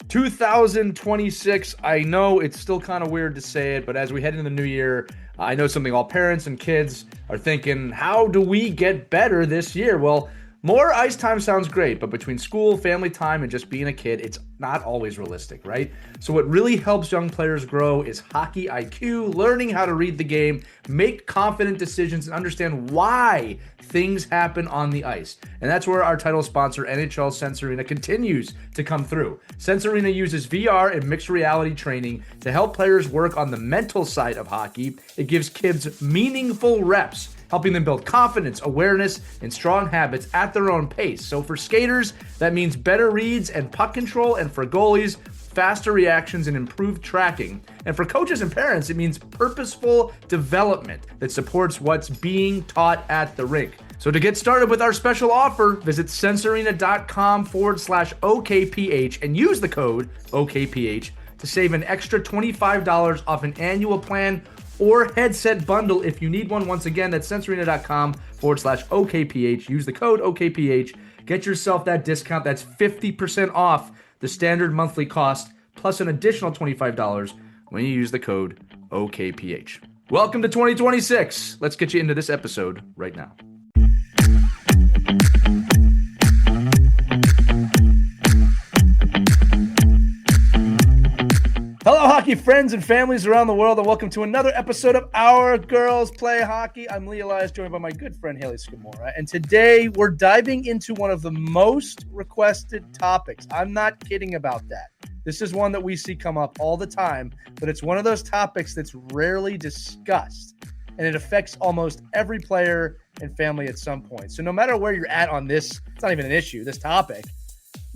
2026. I know it's still kind of weird to say it, but as we head into the new year, I know something all parents and kids are thinking, how do we get better this year? Well, more ice time sounds great, but between school, family time, and just being a kid, it's not always realistic, right? So, what really helps young players grow is hockey IQ, learning how to read the game, make confident decisions, and understand why things happen on the ice. And that's where our title sponsor, NHL Sensorina, continues to come through. Sensorina uses VR and mixed reality training to help players work on the mental side of hockey. It gives kids meaningful reps, helping them build confidence, awareness, and strong habits at their own pace. So for skaters, that means better reads and puck control, and for goalies, faster reactions and improved tracking. And for coaches and parents, it means purposeful development that supports what's being taught at the rink. So to get started with our special offer, visit sensorina.com/OKPH and use the code OKPH to save an extra $25 off an annual plan or headset bundle if you need one. Once again, that's sensorina.com/OKPH. Use the code OKPH. Get yourself that discount. That's 50% off the standard monthly cost, plus an additional $25 when you use the code OKPH. Welcome to 2026. Let's get you into this episode right now. Hello, hockey friends and families around the world, and welcome to another episode of Our Girls Play Hockey. I'm Elias, joined by my good friend Hayley Scamurra, and today we're diving into one of the most requested topics. I'm not kidding about that. This is one that we see come up all the time, but it's one of those topics that's rarely discussed, and it affects almost every player and family at some point. So no matter where you're at on this, it's not even an issue, this topic.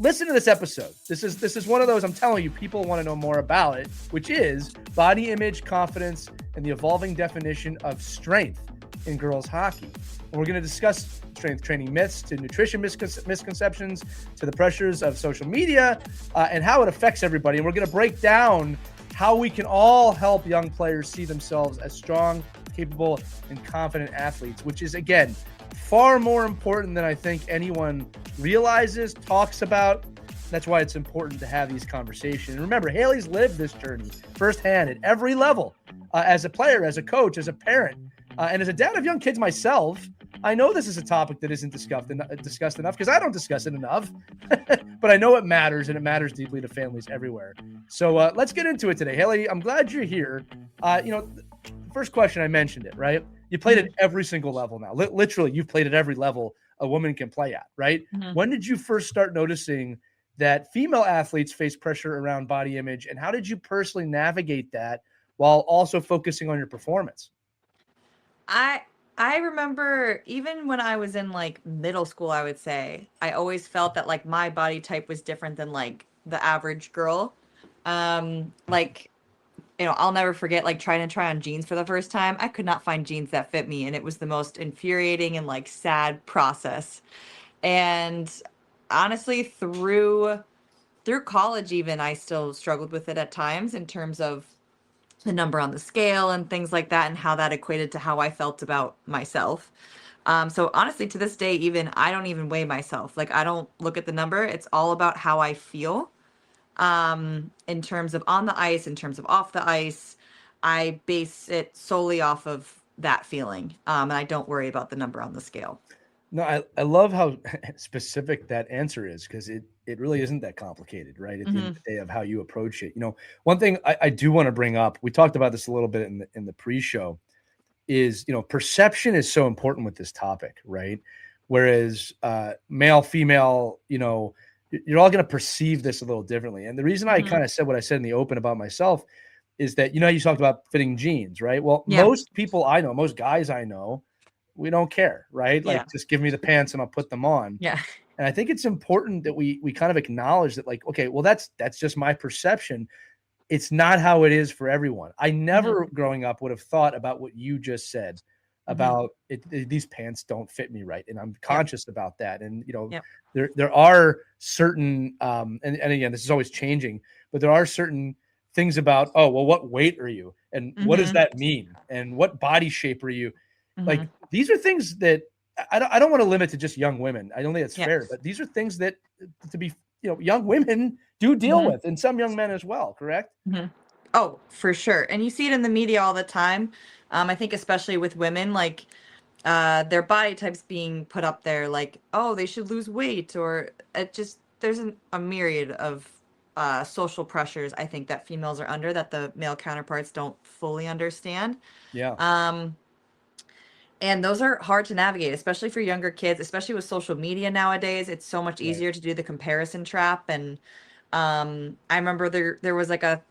Listen to this episode. This is one of those, I'm telling you, people want to know more about it, which is body image, confidence, and the evolving definition of strength in girls hockey. And we're going to discuss strength training myths to nutrition misconceptions to the pressures of social media and how it affects everybody. And we're going to break down how we can all help young players see themselves as strong, capable, and confident athletes, which is, again, far more important than I think anyone realizes, talks about. That's why it's important to have these conversations. And remember, Hayley's lived this journey firsthand at every level, as a player, as a coach, as a parent, and as a dad of young kids myself. I know this is a topic that isn't discussed enough because I don't discuss it enough, but I know it matters, and it matters deeply to families everywhere. So let's get into it today. Hayley, I'm glad you're here. The first question, I mentioned it, right? You played at every single level now. Literally, you've played at every level a woman can play at, right? Mm-hmm. When did you first start noticing that female athletes face pressure around body image, and how did you personally navigate that while also focusing on your performance? I remember even when I was in like middle school, I would say, I always felt that like my body type was different than like the average girl. I'll never forget like trying to try on jeans for the first time. I could not find jeans that fit me, and it was the most infuriating and like sad process. And honestly, through college even, I still struggled with it at times in terms of the number on the scale and things like that, and how that equated to how I felt about myself. So honestly, to this day, even I don't even weigh myself. Like, I don't look at the number. It's all about how I feel. In terms of on the ice, in terms of off the ice, I base it solely off of that feeling. And I don't worry about the number on the scale. No, I love how specific that answer is, because it really isn't that complicated, right? At the end of the day, of how you approach it. One thing I do want to bring up, we talked about this a little bit in the pre-show, is, perception is so important with this topic, right? Whereas male, female, you're all going to perceive this a little differently. And the reason I kind of said what I said in the open about myself is that, you talked about fitting jeans, right? Well, most people I know, most guys I know, we don't care, right? Like, just give me the pants and I'll put them on. Yeah. And I think it's important that we kind of acknowledge that, like, okay, well, that's just my perception. It's not how it is for everyone. I never growing up would have thought about what you just said about these pants don't fit me right. And I'm conscious about that. And, there are certain, and again, this is always changing, but there are certain things about, oh, well, what weight are you? And what does that mean? And what body shape are you? Like, these are things that I don't want to limit to just young women. I don't think that's fair, but these are things that, to be, young women do deal with, and some young men as well, correct? Oh, for sure. And you see it in the media all the time. I think especially with women, like their body types being put up there, like, oh, they should lose weight, or it just there's a myriad of social pressures I think that females are under that the male counterparts don't fully understand. Yeah. And those are hard to navigate, especially for younger kids, especially with social media nowadays. It's so much Right. easier to do the comparison trap. And I remember there was like a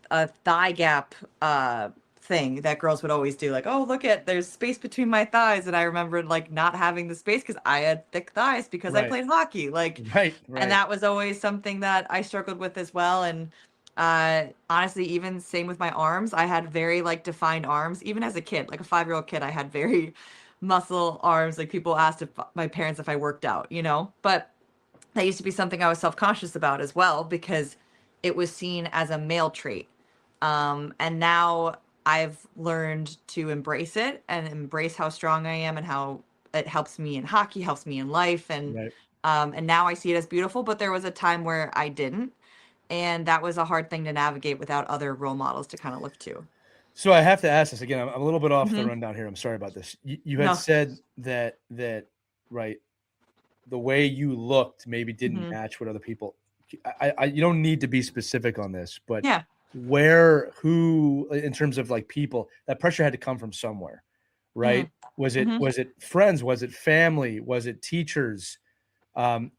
thigh gap thing that girls would always do, like, oh, look at there's space between my thighs. And I remembered like not having the space because I had thick thighs because I Right. played hockey. Like, Right. and that was always something that I struggled with as well. And honestly, even same with my arms, I had very like defined arms. Even as a kid, like a 5-year-old kid, I had very muscle arms. Like people asked if my parents if I worked out, you know, but that used to be something I was self-conscious about as well because it was seen as a male trait. And now I've learned to embrace it and embrace how strong I am and how it helps me in hockey, helps me in life. Right. And now I see it as beautiful, but there was a time where I didn't. And that was a hard thing to navigate without other role models to kind of look to. So I have to ask this again. I'm a little bit off the Mhm. rundown here. I'm sorry about this. You had No. said that right, the way you looked maybe didn't Mhm. match what other people. You don't need to be specific on this, but Yeah. who in terms of like people, that pressure had to come from somewhere, right? Mhm. Was it friends? Was it family? Was it teachers?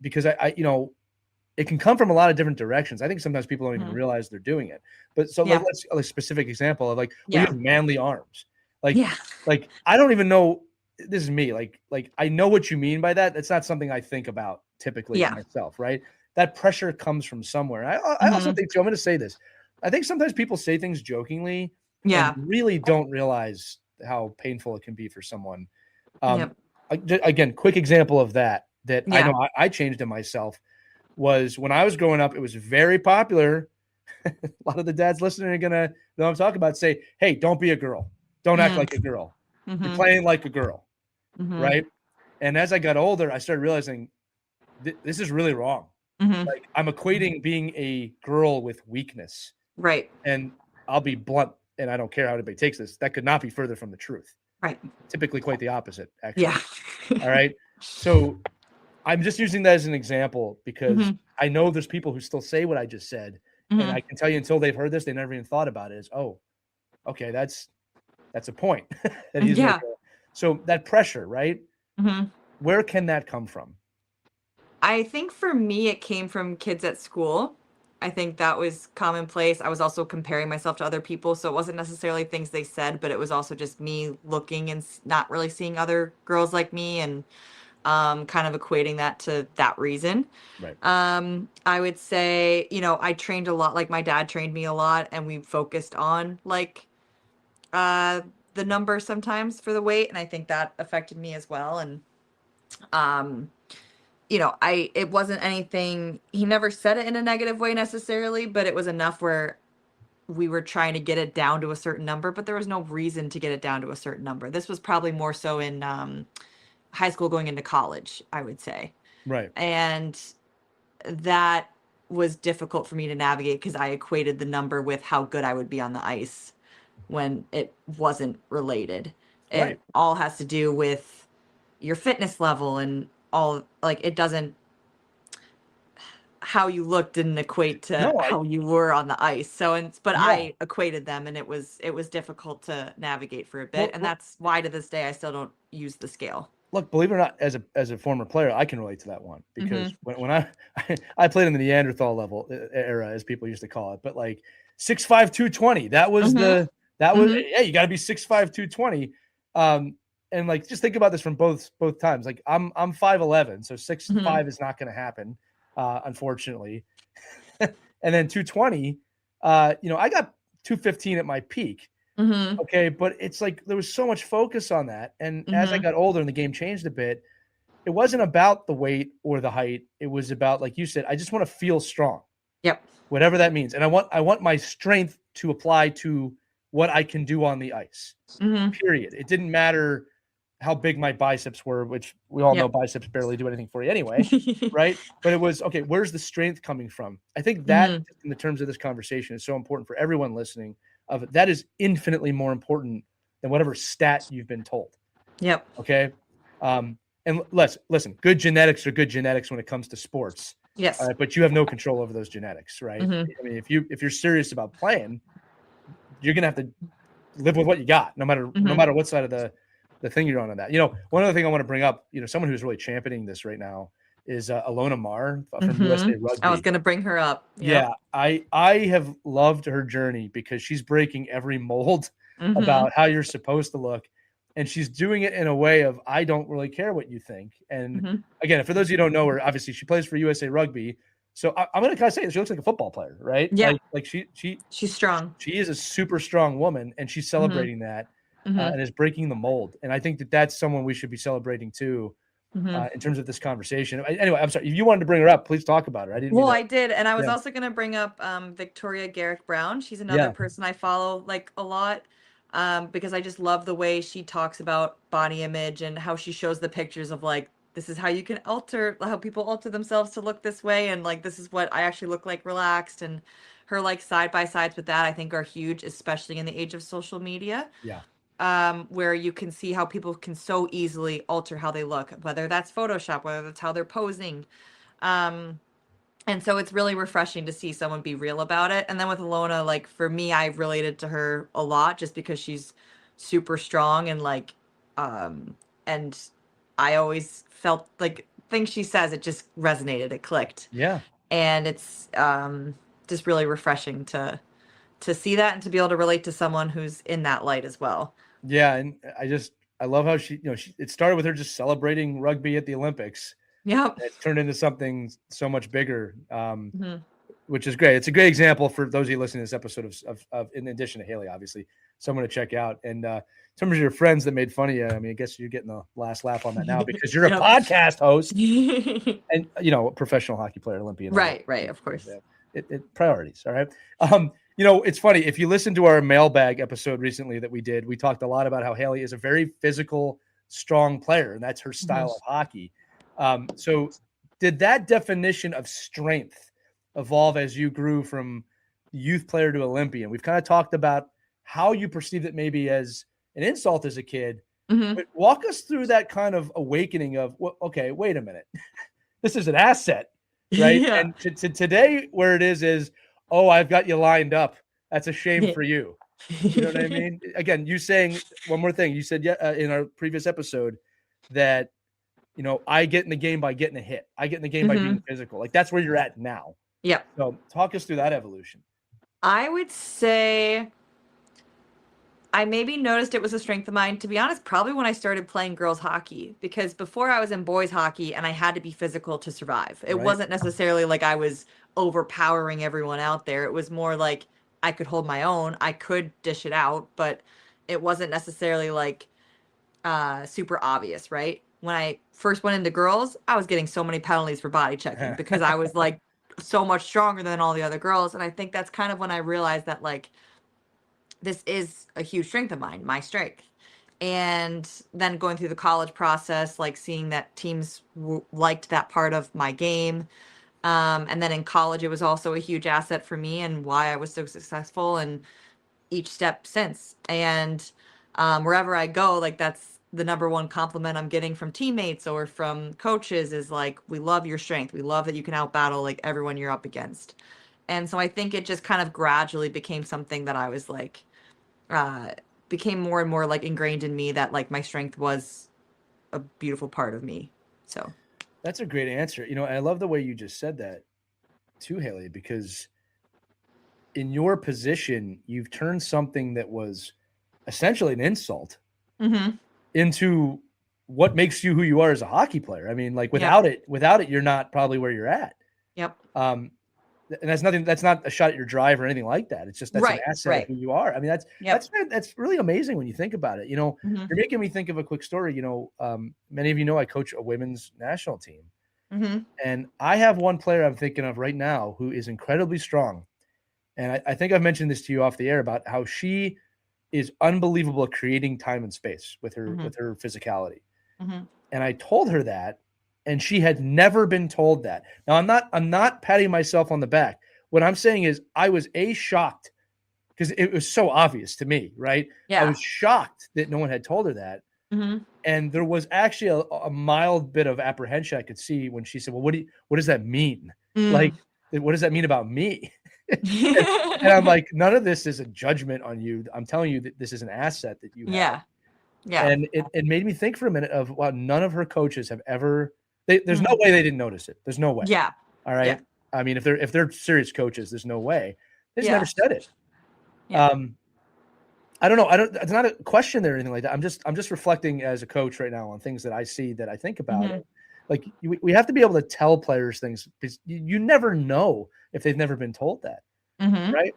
Because I it can come from a lot of different directions. I think sometimes people don't even Mhm. realize they're doing it. But so Yeah. let's a specific example of like, well, you Yeah. have manly arms. Like, Yeah. like I don't even know. This is me. Like I know what you mean by that. That's not something I think about typically Yeah. myself, right? That pressure comes from somewhere. I also Mhm. think too. I'm going to say this. I think sometimes people say things jokingly and Yeah. really don't realize how painful it can be for someone. Yep. Again, quick example of that I Yeah. know I changed in myself was when I was growing up. It was very popular. A lot of the dads listening are gonna know what I'm talking about. Say, hey, don't be a girl. Don't act Mm. like a girl. You're Mhm. playing like a girl, Mhm. right? And as I got older, I started realizing this is really wrong. Mhm. Like I'm equating being a girl with weakness, Right. and I'll be blunt, and I don't care how anybody takes this. That could not be further from the truth. Right. Typically, quite the opposite, actually. Yeah. All right. So I'm just using that as an example because Mhm. I know there's people who still say what I just said, and I Mhm. can tell you until they've heard this, they never even thought about it. Is okay, that's a point that he's Yeah. making. So that pressure, right? Mhm. Where can that come from? I think for me, it came from kids at school. I think that was commonplace. I was also comparing myself to other people, so it wasn't necessarily things they said, but it was also just me looking and not really seeing other girls like me, and kind of equating that to that reason. Right. I would say, you know, I trained a lot. Like my dad trained me a lot, and we focused on like uh, the number sometimes for the weight, and I think that affected me as well. And um, you know, it wasn't anything. He never said it in a negative way necessarily, but it was enough where we were trying to get it down to a certain number, but there was no reason to get it down to a certain number. This was probably more so in high school going into college, I would say. Right. And that was difficult for me to navigate because I equated the number with how good I would be on the ice when it wasn't related. Right. It all has to do with your fitness level and all, like, it doesn't, how you looked didn't equate to No, how you were on the ice. So, and but yeah. I equated them, and it was difficult to navigate for a bit, and Well, that's why to this day I still don't use the scale. look, believe it or not, as a former player, I can relate to that one because Mhm. when I played in the Neanderthal level era, as people used to call it, but like 6'5", 220, that was Mhm. Mhm. yeah, you got to be 6'5", 220. And like just think about this from both times. Like I'm 5'11", so 6'5" Mhm. is not going to happen, unfortunately. And then 220, I got 215 at my peak. Mhm. Okay, but it's like there was so much focus on that, and as I Mhm. got older and the game changed a bit, it wasn't about the weight or the height. It was about, like you said, I just want to feel strong, Yep. whatever that means, and I want my strength to apply to what I can do on the ice. Mhm. Period. It didn't matter how big my biceps were, which we all know biceps barely do anything for you anyway, right? But it was, okay, where's the strength coming from? I think that in the terms of this conversation is so important for everyone listening. That is infinitely more important than whatever stat you've been told. Yep. Okay. And listen, good genetics are good genetics when it comes to sports. Yes. But you have no control over those genetics, right? I mean, if you're serious about playing, you're gonna have to live with what you got, no matter what side of the thing you're on that. One other thing I want to bring up, someone who's really championing this right now is Alona Mar from USA Rugby. I was going to bring her up. Yep. Yeah, I have loved her journey because she's breaking every mold about how you're supposed to look. And she's doing it in a way of, I don't really care what you think. And again, for those of you who don't know her, obviously she plays for USA Rugby. So I'm going to kind of say that she looks like a football player, right? Yeah. Like she's strong. She is a super strong woman, and she's celebrating that and is breaking the mold. And I think that that's someone we should be celebrating too in terms of this conversation. Anyway, I'm sorry. If you wanted to bring her up, please talk about her. I did. And I was also going to bring up Victoria Garrick Brown. She's another person I follow like a lot. Because I just love the way she talks about body image and how she shows the pictures of like, this is how you can how people alter themselves to look this way. And like, this is what I actually look like relaxed. And her like side by sides with that, I think are huge, especially in the age of social media. Yeah. Where you can see how people can so easily alter how they look, whether that's Photoshop, whether that's how they're posing. And so it's really refreshing to see someone be real about it. And then with Alona, like for me, I related to her a lot just because she's super strong and like, and I always felt like things she says, it just resonated, it clicked. Yeah. And it's just really refreshing to see that and to be able to relate to someone who's in that light as well. Yeah. And I love how it started with her just celebrating rugby at the Olympics. Yep. It's turned into something so much bigger, which is great. It's a great example for those of you listening to this episode of in addition to Hayley, obviously, someone to check out. And some of your friends that made fun of you, I mean, I guess you're getting the last laugh on that now because you're a podcast host and, professional hockey player, Olympian. Right, of course. It priorities, all right? It's funny. If you listen to our mailbag episode recently that we did, we talked a lot about how Hayley is a very physical, strong player, and that's her style of hockey. So did that definition of strength evolve as you grew from youth player to Olympian? We've kind of talked about how you perceived it maybe as an insult as a kid, but walk us through that kind of awakening of, well, okay, wait a minute, this is an asset, right? Yeah. And to today where it is, oh, I've got you lined up. That's a shame for you. You know what I mean? Again, you saying one more thing, you said in our previous episode that, I get in the game by getting a hit. I get in the game by being physical. Like that's where you're at now. Yep. So talk us through that evolution. I would say I maybe noticed it was a strength of mine, to be honest, probably when I started playing girls hockey, because before I was in boys hockey and I had to be physical to survive. It wasn't necessarily like I was overpowering everyone out there. It was more like I could hold my own. I could dish it out, but it wasn't necessarily like super obvious, right? When I first went into girls, I was getting so many penalties for body checking because I was like so much stronger than all the other girls. And I think that's kind of when I realized that like, this is a huge strength of mine, my strength. And then going through the college process, like seeing that teams liked that part of my game. And then in college, it was also a huge asset for me and why I was so successful and each step since. And wherever I go, like that's the number one compliment I'm getting from teammates or from coaches is like, we love your strength. We love that you can out battle like everyone you're up against. And so I think it just kind of gradually became something that I was like, became more and more like ingrained in me that like my strength was a beautiful part of me. So that's a great answer. I love the way you just said that too, Hayley, because in your position, you've turned something that was essentially an insult into what makes you who you are as a hockey player. I mean, like without it, you're not probably where you're at. Yep. And that's not a shot at your drive or anything like that. It's just, that's an asset of who you are. I mean, that's really amazing when you think about it. You're making me think of a quick story. Many of you know, I coach a women's national team and I have one player I'm thinking of right now who is incredibly strong. And I think I've mentioned this to you off the air about how she is unbelievable at creating time and space with her physicality. Mm-hmm. And I told her that, and she had never been told that. Now I'm not patting myself on the back. What I'm saying is I was shocked because it was so obvious to me, right? Yeah. I was shocked that no one had told her that. Mm-hmm. And there was actually a mild bit of apprehension I could see when she said, well, what does that mean? Like, what does that mean about me? and I'm like, none of this is a judgment on you. I'm telling you that this is an asset that you have. Yeah. And it made me think for a minute of, wow, none of her coaches have ever, there's no way they didn't notice it. There's no way. Yeah. All right. Yeah. I mean, if they're serious coaches, there's no way. They just never said it. Yeah. I don't know. It's not a question there or anything like that. I'm just reflecting as a coach right now on things that I see that I think about. Mm-hmm. Like we have to be able to tell players things because you never know if they've never been told that. Mm-hmm. Right.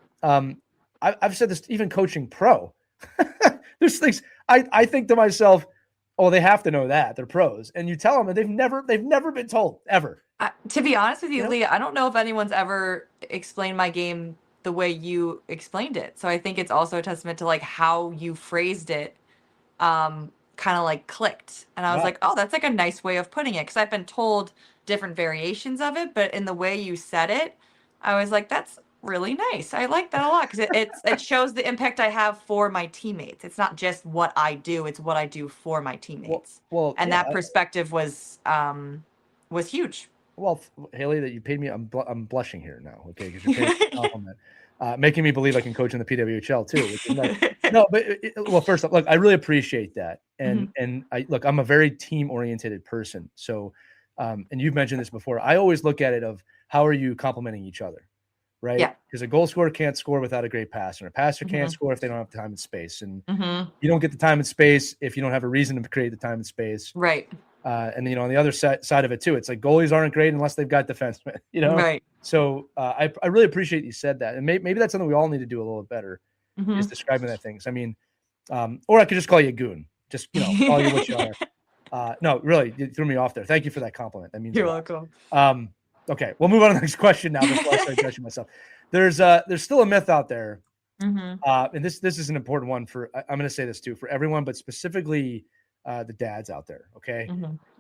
I've said this even coaching pro. There's things I think to myself, oh, they have to know that they're pros, and you tell them and they've never been told ever. To be honest with you, Leah, I don't know if anyone's ever explained my game the way you explained it. So I think it's also a testament to like how you phrased it, kind of like clicked. And I was like, oh, that's like a nice way of putting it. Cause I've been told different variations of it, but in the way you said it, I was like, that's really nice. I like that a lot. Cause it shows the impact I have for my teammates. It's not just what I do, it's what I do for my teammates. Well, and that perspective was huge. Well, Hayley, that you paid me, I'm blushing here now, okay? Because you're paying me a compliment, making me believe I can coach in the PWHL too. Which is nice. No, but well, first off, look, I really appreciate that, and I'm a very team-oriented person. So, and you've mentioned this before. I always look at it of how are you complementing each other, right? Yeah. Because a goal scorer can't score without a great passer, and a passer can't score if they don't have time and space, and you don't get the time and space if you don't have a reason to create the time and space, right? And on the other side of it too, it's like goalies aren't great unless they've got defensemen, Right. So I really appreciate you said that. And maybe that's something we all need to do a little bit better is describing that things. I mean, or I could just call you a goon, just, call you what you are. No, really, you threw me off there. Thank you for that compliment. That means you're welcome. Okay. We'll move on to the next question now before I start judging myself. There's still a myth out there. And this is an important one I'm going to say this too, for everyone, but specifically the dads out there. Okay.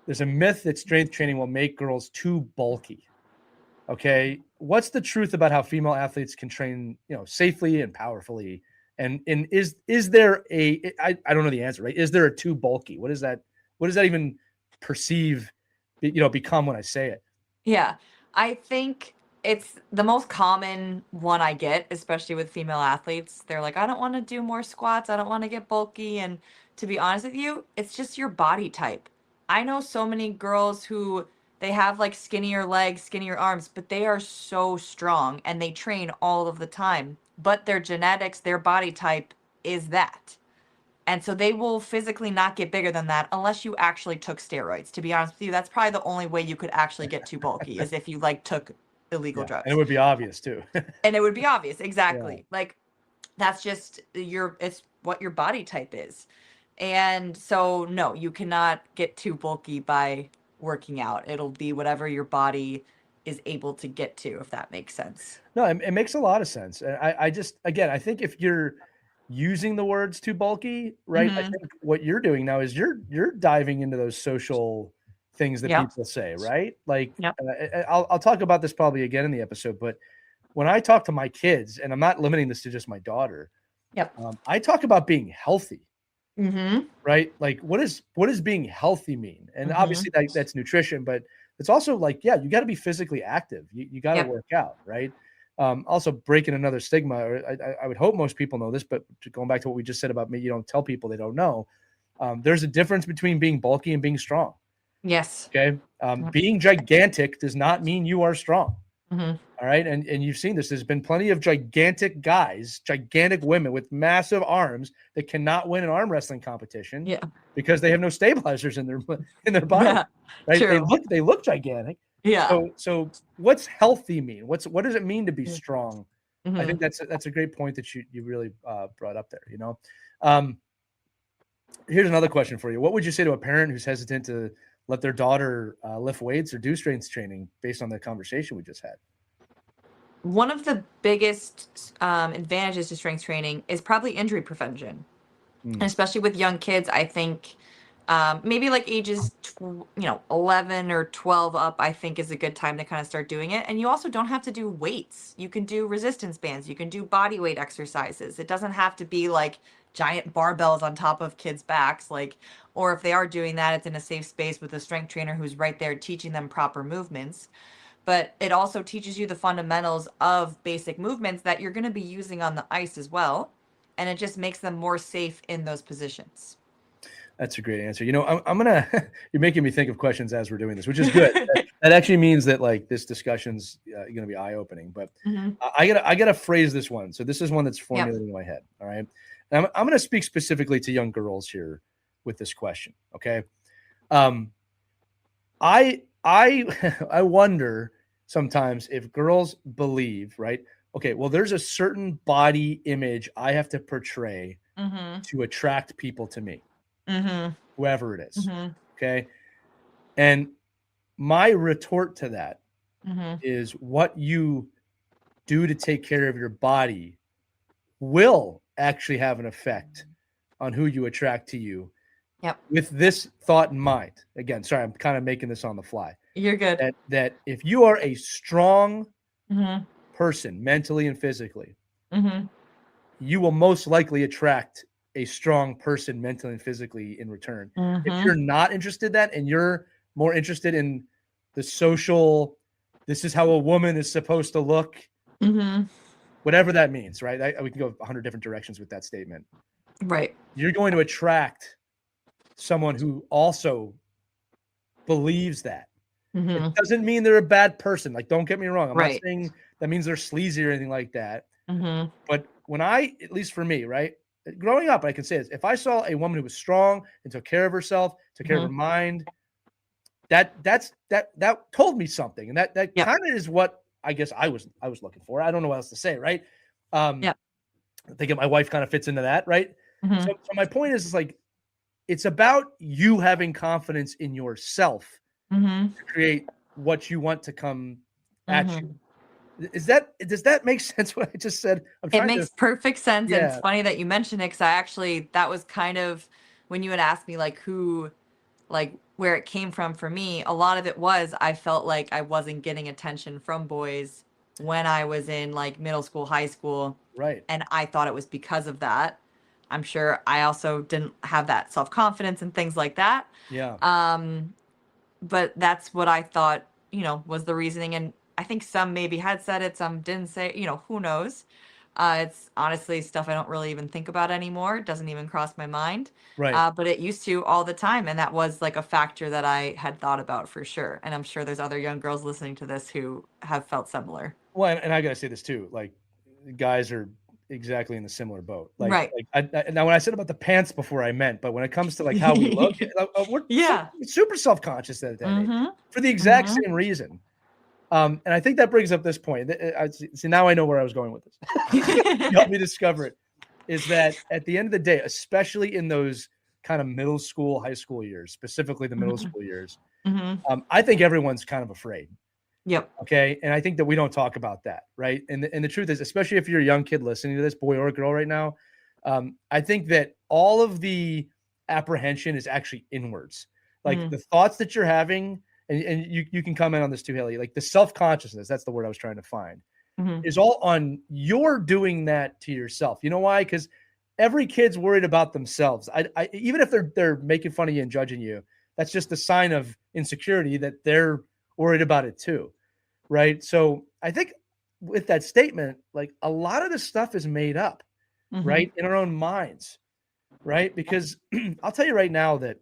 There's a myth that strength training will make girls too bulky. Okay. What's the truth about how female athletes can train, safely and powerfully? And is there I don't know the answer, right? Is there a too bulky? What does that even become when I say it? Yeah. I think it's the most common one I get, especially with female athletes. They're like, I don't want to do more squats. I don't want to get bulky. And to be honest with you, it's just your body type. I know so many girls who they have like skinnier legs, skinnier arms, but they are so strong and they train all of the time. But their genetics, their body type is that. And so they will physically not get bigger than that unless you actually took steroids. To be honest with you, that's probably the only way you could actually get too bulky is if you took illegal drugs. And it would be obvious too. And it would be obvious. Exactly. Yeah. That's just it's what your body type is. And so, no, you cannot get too bulky by working out. It'll be whatever your body is able to get to, if that makes sense. No, it makes a lot of sense. And I think if you're using the words too bulky, right? I think what you're doing now is you're diving into those social things that people say, right? I'll talk about this probably again in the episode, but when I talk to my kids, and I'm not limiting this to just my daughter, I talk about being healthy. Right? Like what does being healthy mean? And obviously that's nutrition, but it's also you got to be physically active. You got to work out, right? Also breaking another stigma, or I would hope most people know this, but going back to what we just said about me, you don't tell people they don't know. There's a difference between being bulky and being strong. Yes. Okay. Being gigantic does not mean you are strong. All right. And you've seen this. There's been plenty of gigantic guys, gigantic women with massive arms that cannot win an arm wrestling competition because they have no stabilizers in their body. Yeah, right. True. They look gigantic. Yeah. So what's healthy mean? What does it mean to be strong? I think that's a great point that you really brought up there. Here's another question for you. What would you say to a parent who's hesitant to let their daughter lift weights or do strength training based on the conversation we just had? One of the biggest advantages to strength training is probably injury prevention. And Mm. especially with young kids, I think maybe like ages 11 or 12 up, I think is a good time to kind of start doing it. And you also don't have to do weights. You can do resistance bands, you can do body weight exercises. It doesn't have to be like giant barbells on top of kids' backs, like, or if they are doing that, it's in a safe space with a strength trainer who's right there teaching them proper movements. But it also teaches you the fundamentals of basic movements that you're going to be using on the ice as well. And it just makes them more safe in those positions. That's a great answer. I'm gonna. You're making me think of questions as we're doing this, which is good. That actually means that like this discussion's gonna be eye opening. But I gotta phrase this one. So this is one that's formulating in my head. All right, and I'm gonna speak specifically to young girls here with this question. Okay, I I wonder sometimes if girls believe, right? Okay, well, there's a certain body image I have to portray to attract people to me, whoever it is. Okay. And my retort to that is what you do to take care of your body will actually have an effect on who you attract to you. Yep. With this thought in mind. Again, sorry, I'm kind of making this on the fly. You're good. That if you are a strong person, mentally and physically, you will most likely attract a strong person mentally and physically in return. If you're not interested in that and you're more interested in the social, this is how a woman is supposed to look, whatever that means, right? We can go 100 different directions with that statement. Right. You're going to attract someone who also believes that. It doesn't mean they're a bad person. Like, don't get me wrong. I'm not saying that means they're sleazy or anything like that. But when at least for me, right? Growing up, I can say this. If I saw a woman who was strong and took care of herself, took care of her mind, that told me something. And that kind of is what I guess I was looking for. I don't know what else to say, right? I think my wife kind of fits into that, right? So my point is like, it's about you having confidence in yourself to create what you want to come at you. Does that make sense what I just said? It makes perfect sense. Yeah. And it's funny that you mentioned it, because that was kind of when you had asked me like where it came from for me. A lot of it was I felt like I wasn't getting attention from boys when I was in like middle school, high school. Right. And I thought it was because of that. I'm sure I also didn't have that self-confidence and things like that. Yeah. But that's what I thought, was the reasoning. And I think some maybe had said it, some didn't say, who knows? It's honestly stuff I don't really even think about anymore. It doesn't even cross my mind. Right. But it used to all the time. And that was like a factor that I had thought about for sure. And I'm sure there's other young girls listening to this who have felt similar. Well, and I got to say this too, like guys are exactly in the similar boat. Like now when I said about the pants before I meant, but when it comes to like how we look, we're super self-conscious at that age for the exact same reason. And I think that brings up this point. See, now I know where I was going with this. Help me discover it. Is that at the end of the day, especially in those kind of middle school, high school years, specifically the middle school years, I think everyone's kind of afraid. Yep. Okay. And I think that we don't talk about that. Right. And the truth is, especially if you're a young kid listening to this, boy or girl right now, I think that all of the apprehension is actually inwards. Like the thoughts that you're having, and you can comment on this too, Hayley, like the self-consciousness, that's the word I was trying to find, is all on you're doing that to yourself. You know why? Because every kid's worried about themselves. I even if they're making fun of you and judging you, that's just a sign of insecurity that they're worried about it too, right? So I think with that statement, like a lot of this stuff is made up, right, in our own minds, right? Because I'll tell you right now that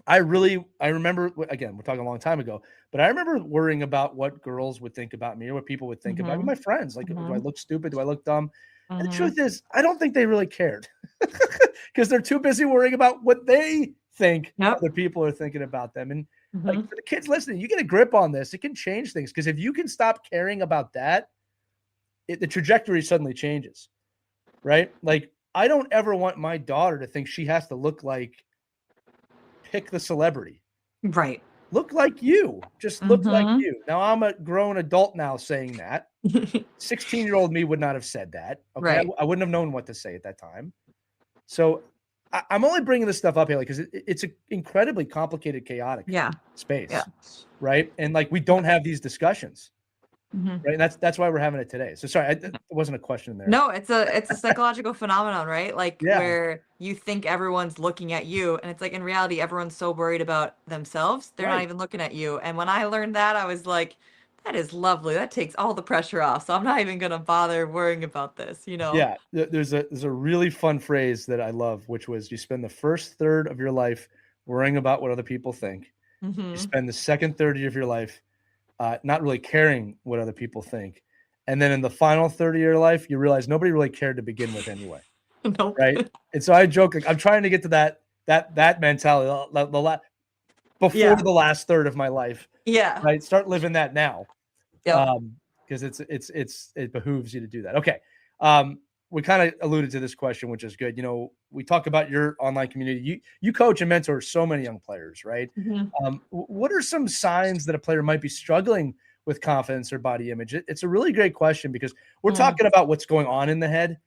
I remember, again, we're talking a long time ago, but I remember worrying about what girls would think about me or what people would think about me, my friends. Like, do I look stupid? Do I look dumb? And the truth is, I don't think they really cared because they're too busy worrying about what they think other people are thinking about them. And like for the kids listening, you get a grip on this. It can change things because if you can stop caring about that, the trajectory suddenly changes, right? Like I don't ever want my daughter to think she has to look like pick the celebrity. Right. look like you. Just look like Mhm. you. Now, I'm a grown adult now saying that. 16-year-old me would not have said that. Okay. Right. I wouldn't have known what to say at that time. So I'm only bringing this stuff up, Haley, because it's an incredibly complicated, chaotic Yeah. space. Yeah. Right. And like, we don't have these discussions. Mhm. Right. And that's why we're having it today. So sorry, it wasn't a question there. No, it's a psychological phenomenon, right? Like Yeah. where you think everyone's looking at you, and it's like in reality, everyone's so worried about themselves, they're not Right. even looking at you. And when I learned that, I was like, that is lovely. That takes all the pressure off. So I'm not even gonna bother worrying about this, you know? Yeah. There's a really fun phrase that I love, which was you spend the first third of your life worrying about what other people think. You Hmm. spend the second third of your life not really caring what other people think. And then in the final third of your life, you realize nobody really cared to begin with anyway. Nope. Right. And so I joke, like, I'm trying to get to that mentality before Yeah. the last third of my life. Yeah. Right. Start living that now. Yep. Because it behooves you to do that. Okay. We kind of alluded to this question, which is good. You know, we talk about your online community. You coach and mentor so many young players, right? Mhm. What are some signs that a player might be struggling with confidence or body image? It's a really great question because we're talking about what's going on in the head.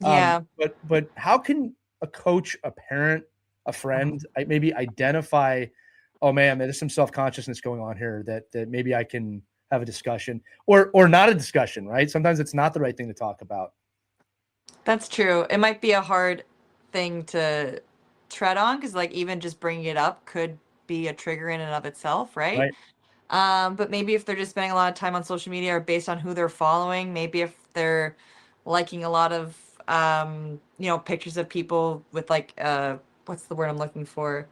Yeah. But how can a coach, a parent, a friend, maybe identify, oh man, there's some self-consciousness going on here that maybe I can have a discussion or not a discussion, right? Sometimes it's not the right thing to talk about. That's true. It might be a hard thing to tread on because, like, even just bringing it up could be a trigger in and of itself, right? Right. But maybe if they're just spending a lot of time on social media or based on who they're following, maybe if they're liking a lot of, pictures of people with like, what's the word I'm looking for?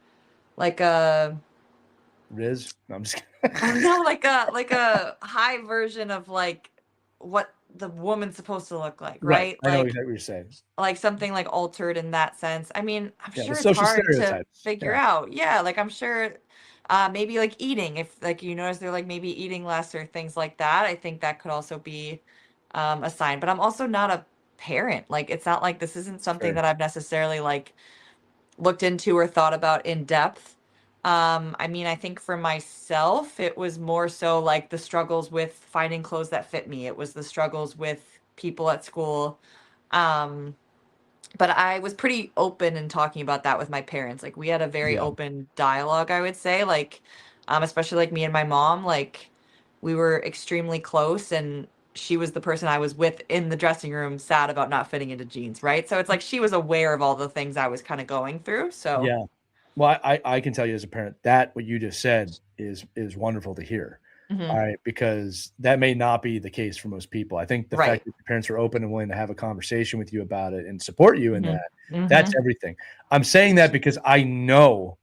Like Riz. No, I'm just oh no, like a high version of like what the woman's supposed to look like, right. right? I know exactly what you're saying. Like something like altered in that sense. I mean, I'm Yeah, the sure it's social hard to stereotypes. figure Yeah. out. Yeah, like I'm sure maybe like eating, if like you notice they're like maybe eating less or things like that. I think that could also be a sign. But I'm also not a parent. Like it's not like this isn't something Sure. that I've necessarily like looked into or thought about in depth. I mean, I think for myself, it was more so like the struggles with finding clothes that fit me. It was the struggles with people at school. Um, but I was pretty open in talking about that with my parents. Like we had a very Yeah. open dialogue, I would say. Like, especially like me and my mom, like we were extremely close and she was the person I was with in the dressing room sad about not fitting into jeans, right? So it's like she was aware of all the things I was kind of going through. So Yeah. Well, I can tell you as a parent that what you just said is wonderful to hear. All mhm, right, because that may not be the case for most people. I think the right. fact that your parents are open and willing to have a conversation with you about it and support you in Hmm. that, that's Hmm. everything. I'm saying that because I know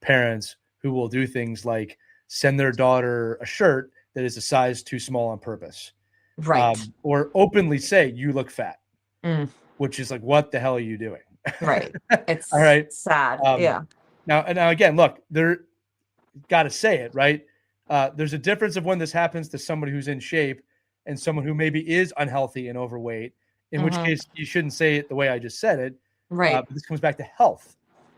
parents who will do things like send their daughter a shirt that is a size too small on purpose, Right. or openly say you look fat, Mm, which is like, what the hell are you doing? right. All It's right. sad. Um, Yeah. now again, look, there got to say it, right? There's a difference of when this happens to somebody who's in shape and someone who maybe is unhealthy and overweight, in which Hmm. case you shouldn't say it the way I just said it. Right. But this comes back to health,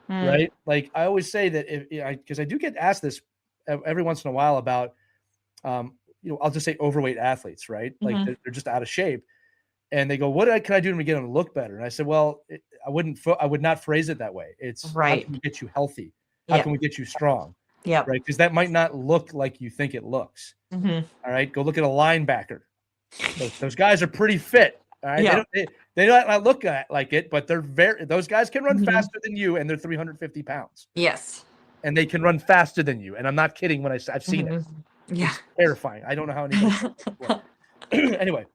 Mm, right? Like I always say that because I do get asked this every once in a while about, I'll just say overweight athletes, right? Like hmm. they're just out of shape. And they go, can I do to get them to look better? And I said, well, I would not phrase it that way. It's how Right. can we get you healthy? How Yep. can we get you strong? Yep. Right? Because that might not look like you think it looks. Hmm. All right. Go look at a linebacker. Those guys are pretty fit. All right. Yep. They don't not look like it, but those guys can run Hmm. faster than you and they're 350 pounds Yes. and they can run faster than you. And I'm not kidding when I've seen it. Hmm. Yeah. It's terrifying. I don't know how anybody anyway,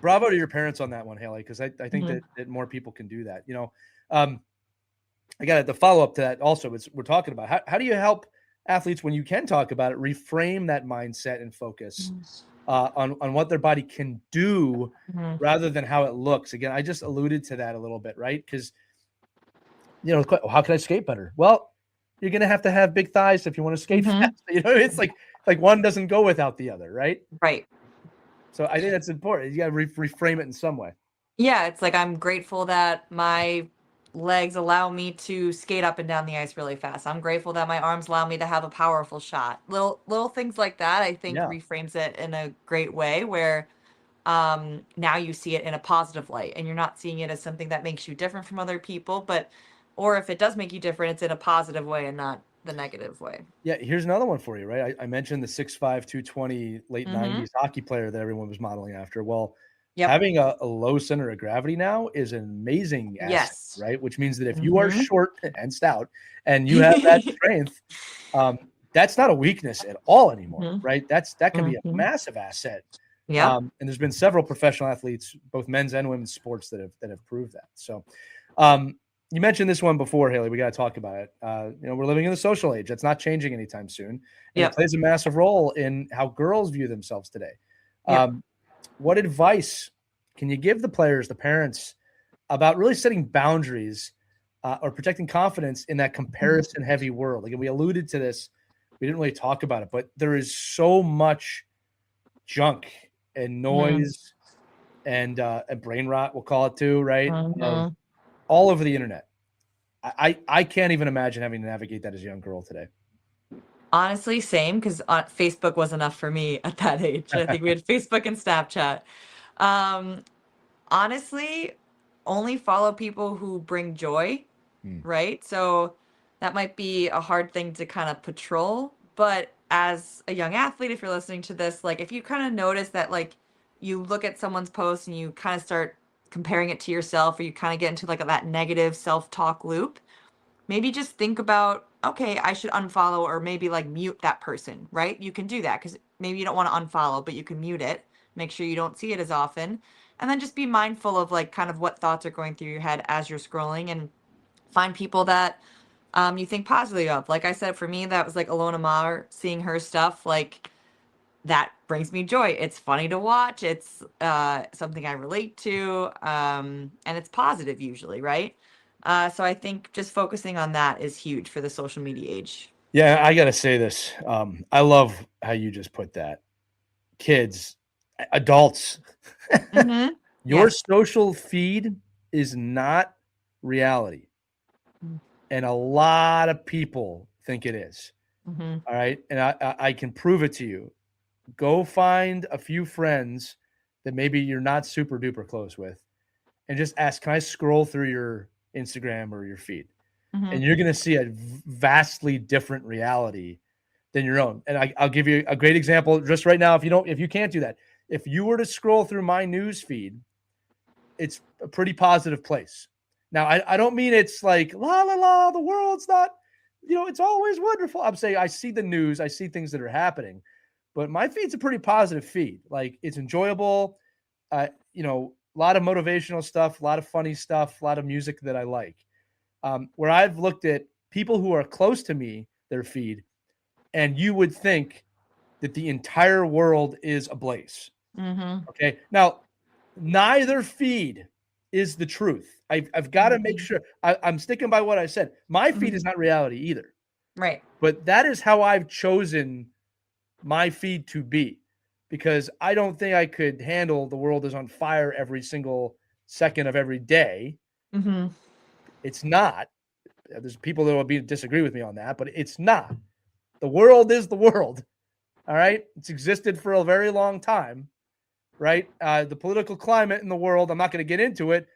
bravo to your parents on that one, Haley, because I think Hmm. that more people can do that. I got the follow up to that also. We're talking about how do you help athletes when you can talk about it, reframe that mindset and focus on what their body can do Hmm. rather than how it looks. Again, I just alluded to that a little bit, right? Because how can I skate better? Well, you're gonna have to have big thighs if you want to skate Hmm. fast. It's like one doesn't go without the other, right? Right. So I think that's important. You got to reframe it in some way. Yeah, it's like I'm grateful that my legs allow me to skate up and down the ice really fast. I'm grateful that my arms allow me to have a powerful shot. Little things like that, I think, Yeah. reframes it in a great way where now you see it in a positive light and you're not seeing it as something that makes you different from other people, but or if it does make you different, it's in a positive way and not the negative way. Yeah, here's another one for you, right? I mentioned the 6'5", 220 late Mm-hmm. 90s hockey player that everyone was modeling after. Well, Yep. having a low center of gravity now is an amazing asset, Yes. right? Which means that if you are Mm-hmm. short and stout and you have that strength, um, that's not a weakness at all anymore, Mm-hmm. right? That can be a Mm-hmm. massive asset. Yep. And there's been several professional athletes, both men's and women's sports, that have proved that. So, um, you mentioned this one before, Hayley. We got to talk about it. We're living in the social age. That's not changing anytime soon, and it Yep. plays a massive role in how girls view themselves today. Yep. What advice can you give the players, the parents, about really setting boundaries or protecting confidence in that comparison-heavy world? Like we alluded to this, we didn't really talk about it, but there is so much junk and Mm-hmm. noise and brain rot, we'll call it too, right? Of Mm-hmm. all over the internet. I can't even imagine having to navigate that as a young girl today. Honestly, same because Facebook was enough for me at that age. I think we had Facebook and Snapchat. Um, Honestly, only follow people who bring joy, right? So that might be a hard thing to kind of patrol. But as a young athlete, if you're listening to this, like if you kind of notice that, like you look at someone's post and you kind of start comparing it to yourself, or you kind of get into like that negative self-talk loop, maybe just think about, okay, I should unfollow or maybe like mute that person, right? You can do that because maybe you don't want to unfollow, but you can mute it. Make sure you don't see it as often. And then just be mindful of like kind of what thoughts are going through your head as you're scrolling and find people that you think positively of. Like I said, for me, that was like Alona Maher, seeing her stuff, like that brings me joy. It's funny to watch. It's something I relate to, and it's positive usually, right? So I think just focusing on that is huge for the social media age. Yeah, I got to say this. I love how you just put that. Kids, adults, Mm-hmm. your Yes. social feed is not reality. And a lot of people think it is. Mm-hmm. All right. And I can prove it to you. Go find a few friends that maybe you're not super duper close with and just ask, can I scroll through your Instagram or your feed? Mm-hmm. And you're going to see a vastly different reality than your own. And I'll give you a great example just right now. If you can't do that, if you were to scroll through my news feed, it's a pretty positive place. Now, I don't mean it's like la la la, the world's not, it's always wonderful. I'm saying I see the news, I see things that are happening, but my feed's a pretty positive feed. Like it's enjoyable, a lot of motivational stuff, a lot of funny stuff, a lot of music that I like. Where I've looked at people who are close to me, their feed, and you would think that the entire world is ablaze. Mm-hmm. Okay. Now, neither feed is the truth. I've got to make Mm-hmm. sure I'm sticking by what I said. My feed Mm-hmm. is not reality either, Right. but that is how I've chosen my feed to be because I don't think I could handle the world is on fire every single second of every day. Mm-hmm. It's not. There's people that will disagree with me on that, but it's not. The world is the world. All right. It's existed for a very long time. Right. The political climate in the world, I'm not going to get into it,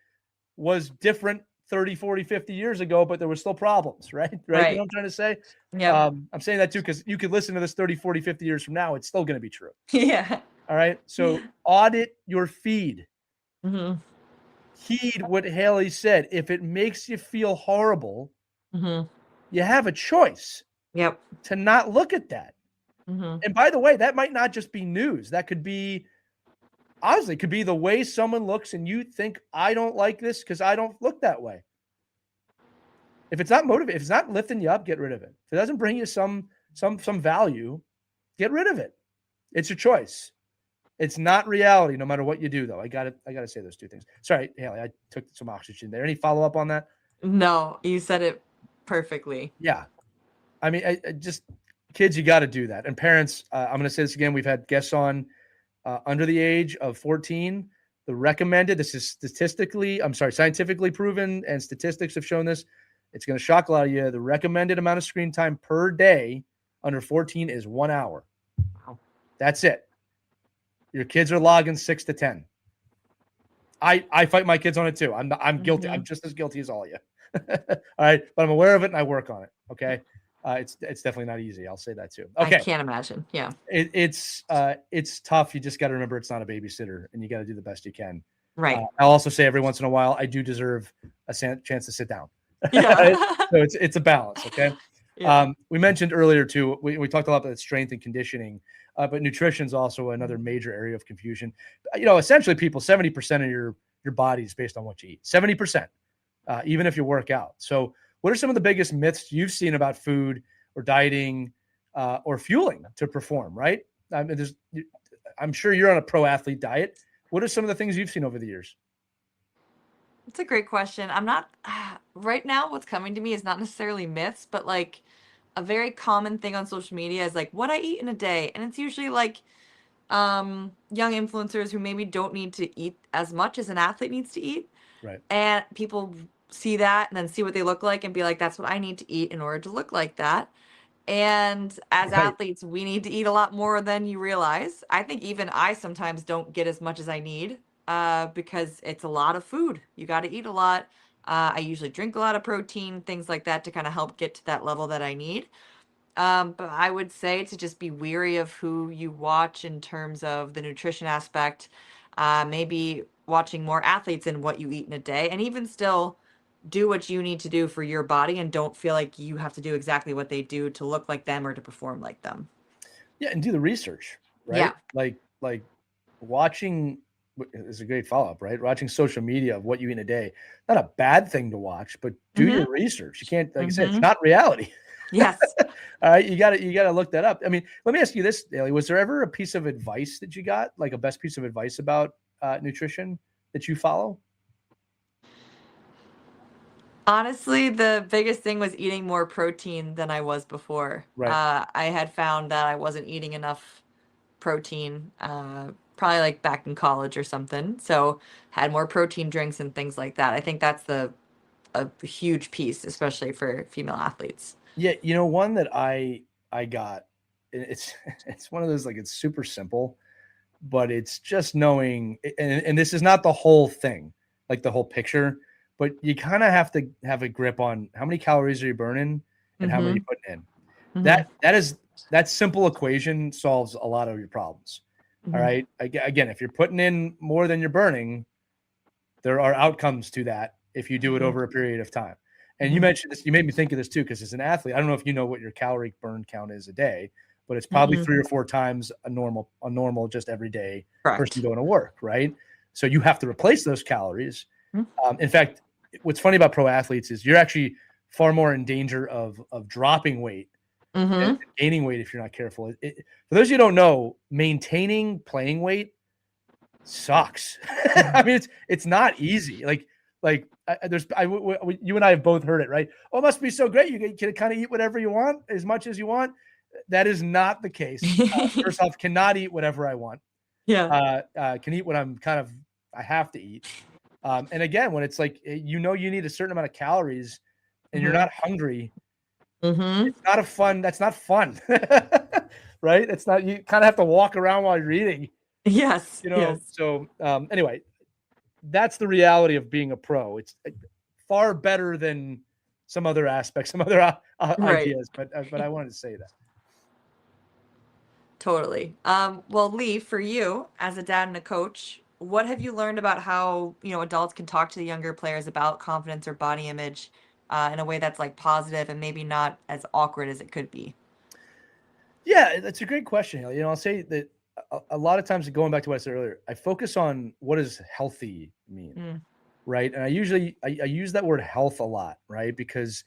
was different 30, 40, 50 years ago, but there were still problems. Right. Right. You know Right. what I'm trying to say? Yep. I'm saying that too, because you could listen to this 30, 40, 50 years from now. It's still going to be true. Yeah. All right. So audit your feed. Mm-hmm. Heed what Haley said. If it makes you feel horrible, Mm-hmm. you have a choice Yep. to not look at that. Mm-hmm. And by the way, that might not just be news. That could be, honestly, it could be the way someone looks and you think, I don't like this because I don't look that way. If it's not motivating, if it's not lifting you up, get rid of it. If it doesn't bring you some value, get rid of it. It's your choice. It's not reality, no matter what you do, though. I gotta say those two things. Sorry, Haley, I took some oxygen there. Any follow up on that? No, you said it perfectly. Yeah. I mean, I just kids, you got to do that. And parents, I'm going to say this again. We've had guests on under the age of 14. The recommended, this is scientifically proven, and statistics have shown this. It's going to shock a lot of you. The recommended amount of screen time per day under 14 is 1 hour. Wow. That's it. Your kids are logging 6 to 10. I fight my kids on it too. I'm guilty. I'm just as guilty as all of you. All right, but I'm aware of it and I work on it. Okay, it's definitely not easy. I'll say that too. Okay, I can't imagine. Yeah, it's tough. You just got to remember it's not a babysitter, and you got to do the best you can. right. I'll also say every once in a while I do deserve a chance to sit down. Yeah. Right? So it's a balance. Okay. Yeah. We mentioned earlier too. We talked a lot about strength and conditioning, but nutrition is also another major area of confusion. Essentially, people 70% of your body is based on what you eat. 70%. Even if you work out. So what are some of the biggest myths you've seen about food or dieting or fueling to perform, right? I'm sure you're on a pro athlete diet. What are some of the things you've seen over the years? It's a great question. I'm not right now. What's coming to me is not necessarily myths, but like a very common thing on social media is like what I eat in a day. And it's usually like young influencers who maybe don't need to eat as much as an athlete needs to eat. Right. And people see that and then see what they look like and be like, that's what I need to eat in order to look like that. And as athletes, we need to eat a lot more than you realize. I think even I sometimes don't get as much as I need because it's a lot of food. You got to eat a lot. I usually drink a lot of protein, things like that to kind of help get to that level that I need. But I would say to just be weary of who you watch in terms of the nutrition aspect, maybe watching more athletes and what you eat in a day, and even still do what you need to do for your body and don't feel like you have to do exactly what they do to look like them or to perform like them. Yeah, and do the research, right? Yeah. Like watching is a great follow-up, right? Watching social media of what you eat in a day, not a bad thing to watch, but do your research. You can't, like I said, it's not reality. Yes. All right, you gotta look that up. I mean, let me ask you this, Daly. Was there ever a piece of advice that you got, like a best piece of advice about nutrition that you follow? Honestly, the biggest thing was eating more protein than I was before. Right. I had found that I wasn't eating enough protein, probably like back in college or something. So had more protein drinks and things like that. I think that's a huge piece, especially for female athletes. Yeah, one that I got, it's it's one of those, like, it's super simple, but it's just knowing, and this is not the whole thing, like the whole picture, but you kind of have to have a grip on how many calories are you burning and how many you put in. That simple equation solves a lot of your problems. All right. Again, if you're putting in more than you're burning, there are outcomes to that if you do it over a period of time. And you mentioned this, you made me think of this too, because as an athlete, I don't know if you know what your calorie burn count is a day, but it's probably 3 or 4 times a normal just everyday person going to work, right? So you have to replace those calories. In fact, what's funny about pro athletes is you're actually far more in danger of dropping weight and gaining weight if you're not careful. For those of you who don't know, maintaining playing weight sucks. I mean, it's not easy. You and I have both heard it, right? Oh, it must be so great. You can kind of eat whatever you want, as much as you want. That is not the case. First off, cannot eat whatever I want. Yeah. Can eat what I have to eat. And again, when it's like, you need a certain amount of calories and you're not hungry, it's not that's not fun, right? It's not, you kind of have to walk around while you're eating. Yes. So anyway, that's the reality of being a pro. It's far better than some other aspects, some other ideas, but I wanted to say that. Totally. Well, Lee, for you as a dad and a coach, what have you learned about how, adults can talk to the younger players about confidence or body image in a way that's like positive and maybe not as awkward as it could be? Yeah, that's a great question. I'll say that a lot of times, going back to what I said earlier, I focus on what does healthy mean, right? And I use that word health a lot, right? Because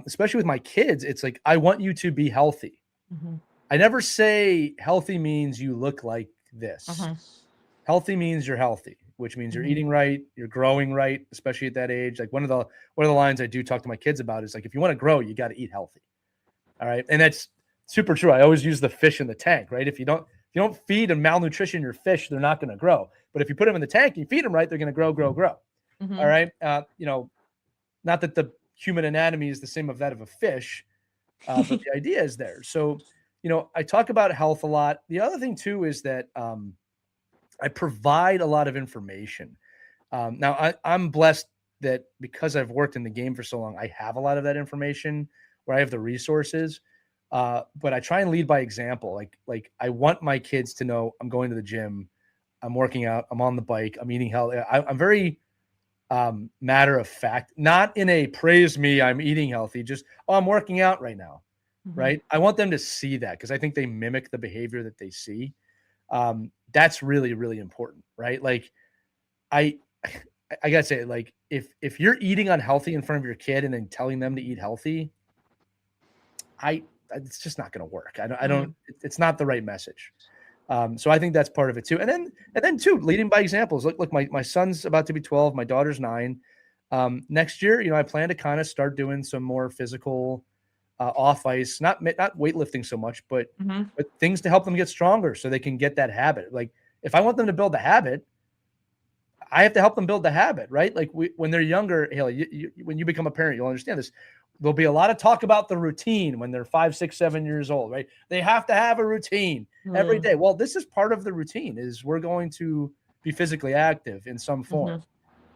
especially with my kids, it's like, I want you to be healthy. I never say healthy means you look like this. Healthy means you're healthy, which means you're eating right, you're growing right, especially at that age. Like one of the lines I do talk to my kids about is like, if you want to grow, you got to eat healthy. All right. And that's super true. I always use the fish in the tank, right? If you don't feed and malnutrition your fish, they're not going to grow. But But if you put them in the tank, you feed them right, they're going to grow. Mhm. All right. Not that the human anatomy is the same of that of a fish, but the idea is there. So, I talk about health a lot. The other thing too is that I provide a lot of information. Now, I'm blessed that because I've worked in the game for so long, I have a lot of that information where I have the resources. But I try and lead by example. Like I want my kids to know I'm going to the gym, I'm working out, I'm on the bike, I'm eating healthy. I'm very matter of fact, not in a praise me, I'm eating healthy, just, I'm working out right now. Right. I want them to see that because I think they mimic the behavior that they see. That's really, really important. Right. Like I, I gotta say, like, if you're eating unhealthy in front of your kid and then telling them to eat healthy, it's just not going to work. I don't. It's not the right message. So I think that's part of it too. And then too, leading by examples. Look, my son's about to be 12. My daughter's 9. Next year, I plan to kind of start doing some more physical off ice, not weightlifting so much, but things to help them get stronger so they can get that habit. Like if I want them to build the habit, I have to help them build the habit, right? Like when they're younger, Haley, when you become a parent, you'll understand this. There'll be a lot of talk about the routine when they're 5, 6, 7 years old, right? They have to have a routine every day. Well, this is part of the routine is we're going to be physically active in some form.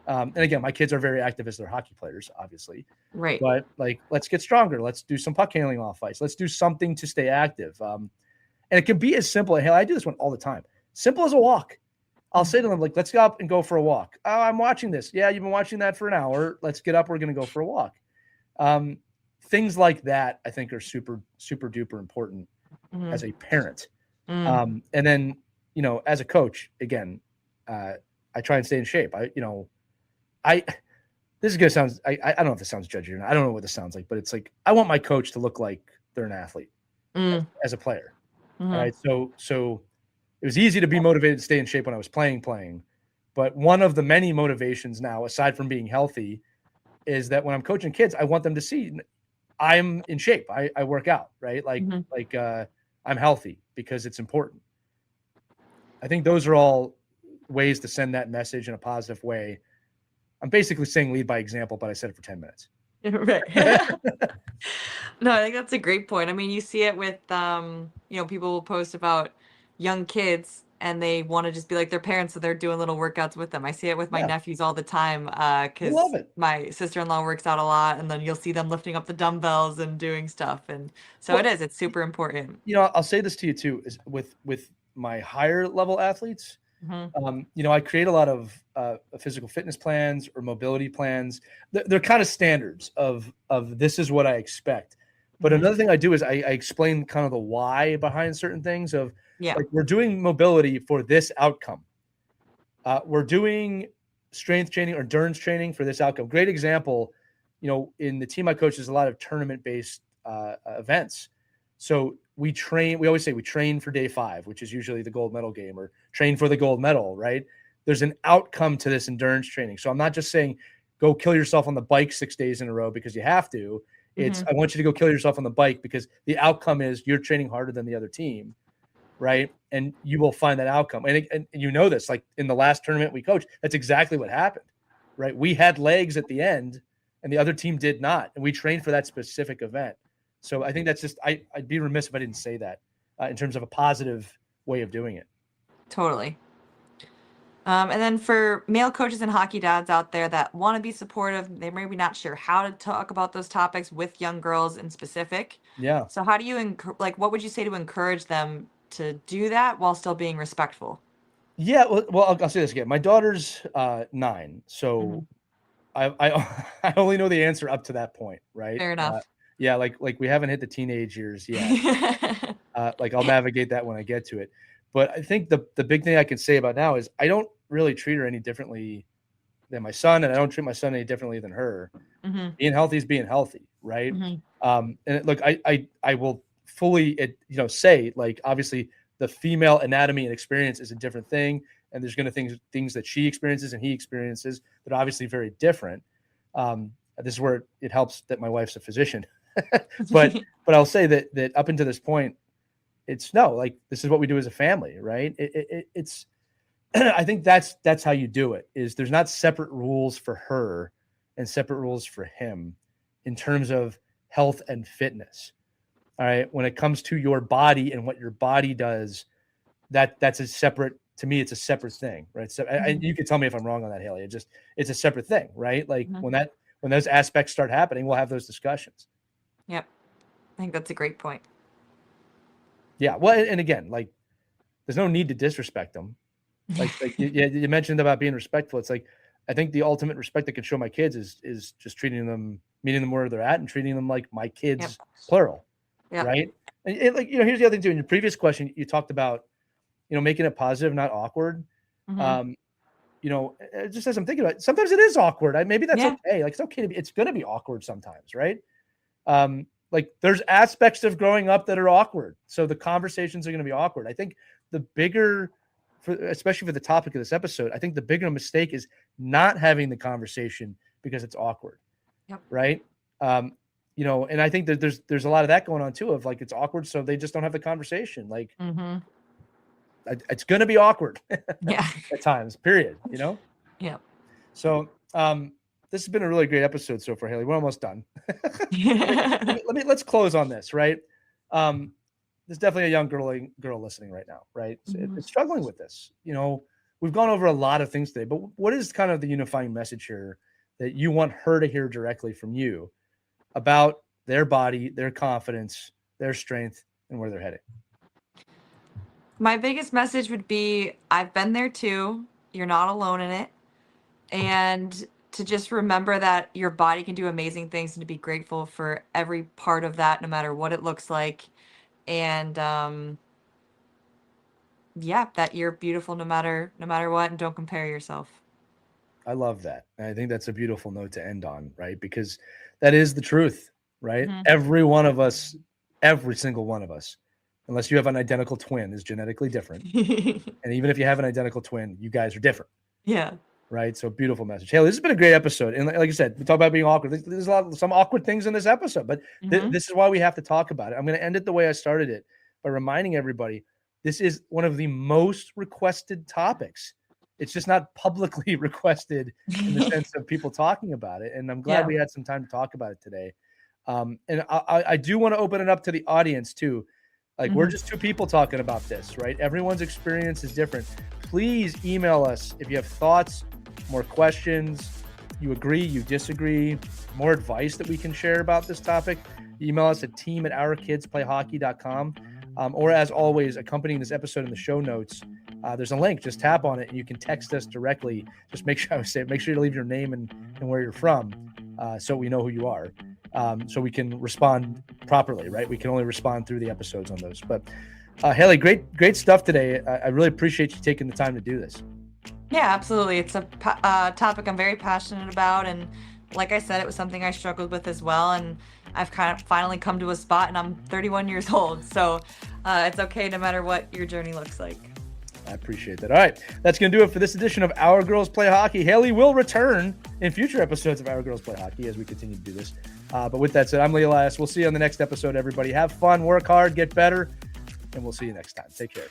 And again, my kids are very active as they're hockey players, obviously. Right. But like, let's get stronger. Let's do some puck handling off ice. Let's do something to stay active. And it can be as simple. Hell, I do this one all the time. Simple as a walk. I'll say to them, like, let's go up and go for a walk. Oh, I'm watching this. Yeah, you've been watching that for an hour. Let's get up. We're going to go for a walk. Things like that, I think, are super, super duper important as a parent. And then, as a coach, again, I try and stay in shape. This is going to sound, I don't know if this sounds judgy or not. I don't know what this sounds like, but it's like, I want my coach to look like they're an athlete as a player. All right. So it was easy to be motivated to stay in shape when I was playing. But one of the many motivations now, aside from being healthy, is that when I'm coaching kids, I want them to see I'm in shape. I work out, right? I'm healthy because it's important. I think those are all ways to send that message in a positive way. I'm basically saying lead by example, but I said it for 10 minutes. Right. No, I think that's a great point. I mean, you see it with, people will post about young kids and they want to just be like their parents, so they're doing little workouts with them. I see it with my Yeah. nephews all the time I love because it. my sister-in-law works out a lot, and then you'll see them lifting up the dumbbells and doing stuff. And so Well, it's super important. I'll say this to you too, is with my higher level athletes, I create a lot of physical fitness plans or mobility plans. They're kind of standards of this is what I expect. But another thing I do is I explain kind of the why behind certain things of like, we're doing mobility for this outcome. We're doing strength training or endurance training for this outcome. Great example, in the team I coach, there's a lot of tournament-based events. So we always say we train for day 5, which is usually the gold medal game, or train for the gold medal, right? There's an outcome to this endurance training. So I'm not just saying go kill yourself on the bike 6 days in a row because you have to. It's I want you to go kill yourself on the bike because the outcome is you're training harder than the other team, right? And you will find that outcome. And this, like in the last tournament we coached, that's exactly what happened, right? We had legs at the end and the other team did not. And we trained for that specific event. So I think that's just, I'd be remiss if I didn't say that in terms of a positive way of doing it. Totally. And then for male coaches and hockey dads out there that want to be supportive, they may be not sure how to talk about those topics with young girls in specific. Yeah. So how do you, what would you say to encourage them to do that while still being respectful? Yeah. Well, I'll say this again. My daughter's 9. So I only know the answer up to that point, right? Fair enough. Yeah. Like we haven't hit the teenage years yet. I'll navigate that when I get to it. But I think the big thing I can say about now is I don't really treat her any differently than my son, and I don't treat my son any differently than her. Being healthy is being healthy, right? And I will fully say, like, obviously the female anatomy and experience is a different thing, and there's going to things that she experiences and he experiences that are obviously very different. This is where it helps that my wife's a physician, but I'll say that up until this point, it's like this is what we do as a family, right? It's I think that's how you do it. Is there's not separate rules for her and separate rules for him in terms of health and fitness. All right. When it comes to your body and what your body does, that's a separate, to me, it's a separate thing, right? So you can tell me if I'm wrong on that, Hayley. It's a separate thing, right? Like when those aspects start happening, we'll have those discussions. Yep. I think that's a great point. Yeah. Well, and again, like there's no need to disrespect them. Like you mentioned about being respectful. It's like, I think the ultimate respect I can show my kids is just treating them, meeting them where they're at and treating them like my kids, plural. Yep. Right. And like, here's the other thing too. In your previous question, you talked about, making it positive, not awkward. Just as I'm thinking about it, sometimes it is awkward. Maybe that's okay. Like it's okay it's going to be awkward sometimes. Right. Like there's aspects of growing up that are awkward. So the conversations are going to be awkward. I think the bigger, especially for the topic of this episode, I think the bigger mistake is not having the conversation because it's awkward. Yep. Right. And I think that there's a lot of that going on too, of like, it's awkward. So they just don't have the conversation. Like it's going to be awkward at times, period. Yeah. So, this has been a really great episode so far, Hayley. We're almost done. Let's close on this, right? There's definitely a young girl listening right now, right? It's struggling with this. We've gone over a lot of things today, but what is kind of the unifying message here that you want her to hear directly from you about their body, their confidence, their strength, and where they're heading? My biggest message would be, I've been there too. You're not alone in it. And to just remember that your body can do amazing things and to be grateful for every part of that, no matter what it looks like. And that you're beautiful no matter what, and don't compare yourself. I love that. And I think that's a beautiful note to end on, right? Because that is the truth, right? Every single one of us, unless you have an identical twin, is genetically different. And even if you have an identical twin, you guys are different. Yeah. Right. So beautiful message. Hayley, this has been a great episode. And like I said, we talk about being awkward. There's some awkward things in this episode, but this is why we have to talk about it. I'm going to end it the way I started it by reminding everybody, this is one of the most requested topics. It's just not publicly requested in the sense of people talking about it. And I'm glad we had some time to talk about it today. And I do want to open it up to the audience too. Like we're just two people talking about this, right? Everyone's experience is different. Please email us if you have thoughts, more questions, you agree, you disagree, more advice that we can share about this topic. Email us at team@ourkidsplayhockey.com. Or as always, accompanying this episode in the show notes, there's a link. Just tap on it and you can text us directly. Just make sure you leave your name and where you're from, so we know who you are. So we can respond properly, right? We can only respond through the episodes on those. But Hayley, great stuff today. I really appreciate you taking the time to do this. Yeah, absolutely. It's a topic I'm very passionate about. And like I said, it was something I struggled with as well. And I've kind of finally come to a spot, and I'm 31 years old. So it's okay no matter what your journey looks like. I appreciate that. All right. That's going to do it for this edition of Our Girls Play Hockey. Hayley will return in future episodes of Our Girls Play Hockey as we continue to do this. But with that said, I'm Elias. We'll see you on the next episode, everybody. Have fun, work hard, get better, and we'll see you next time. Take care.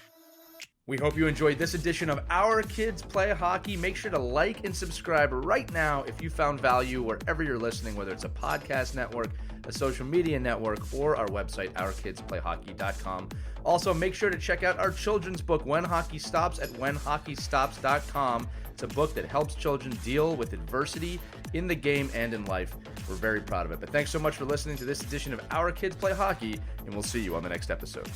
We hope you enjoyed this edition of Our Kids Play Hockey. Make sure to like and subscribe right now if you found value wherever you're listening, whether it's a podcast network, a social media network, or our website, ourkidsplayhockey.com. Also, make sure to check out our children's book, When Hockey Stops, at whenhockeystops.com. It's a book that helps children deal with adversity in the game and in life. We're very proud of it. But thanks so much for listening to this edition of Our Kids Play Hockey, and we'll see you on the next episode.